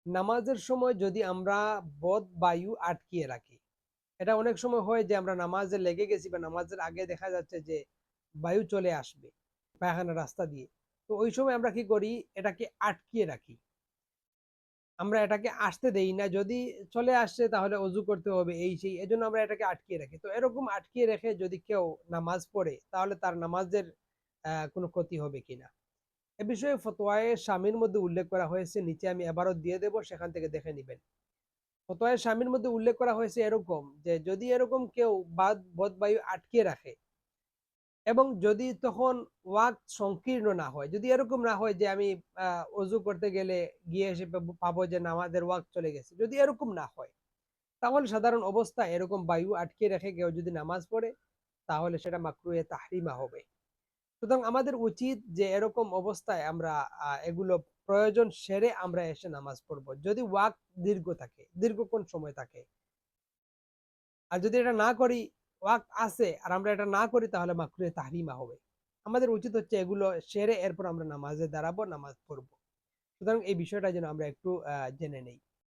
নামাজের সময় যদি আমরা বদ বায়ু আটকিয়ে রাখি, এটা অনেক সময় হয় যে আমরা নামাজে লেগে গেছি বা নামাজের আগে দেখা যাচ্ছে যে বায়ু চলে আসবে পায়খানার রাস্তা দিয়ে। তো ওই সময় আমরা কি করি, এটাকে আটকিয়ে রাখি, আমরা এটাকে আসতে দেই না। যদি চলে আসছে তাহলে অজু করতে হবে এই সেই, এজন্য আমরা এটাকে আটকিয়ে রাখি। তো এরকম আটকিয়ে রেখে যদি কেউ নামাজ পড়ে তাহলে তার নামাজের কোনো ক্ষতি হবে কিনা, এ বিষয়ে ফতোয়ায়ে শামীর মধ্যে উল্লেখ করা হয়েছে। নিচে আমি এবারও দিয়ে দেব, সেখান থেকে দেখে নিবেন। ফতোয়ায়ে শামীর মধ্যে উল্লেখ করা হয়েছে এরকম যে যদি এরকম কেউ বদবায়ু আটকে রাখে এবং যদি তখন ওয়াক্ত সংকীর্ণ না হয়, যদি এরকম না হয় যে আমি অজু করতে গেলে গিয়ে এসে পাবো যে নামাজের ওয়াক্ত চলে গেছে, যদি এরকম না হয় তাহলে সাধারণ অবস্থায় এরকম বায়ু আটকে রেখে কেউ যদি নামাজ পড়ে তাহলে সেটা মাকরুহে তাহরিমা হবে। সুতরাং আমাদের উচিত যে এরকম অবস্থায় আমরা এগুলো প্রয়োজন সেরে আমরা এসে নামাজ পড়বো, যদি ওয়াক্ত দীর্ঘ থাকে, দীর্ঘক্ষণ সময় থাকে। আর যদি এটা না করি, ওয়াক্ত আছে আর আমরা এটা না করি, তাহলে মাকরুহে তাহরিমা হবে। আমাদের উচিত হচ্ছে এগুলো সেরে এরপর আমরা নামাজে দাঁড়াবো, নামাজ পড়বো। সুতরাং এই বিষয়টা যেন আমরা একটু জেনে নেই।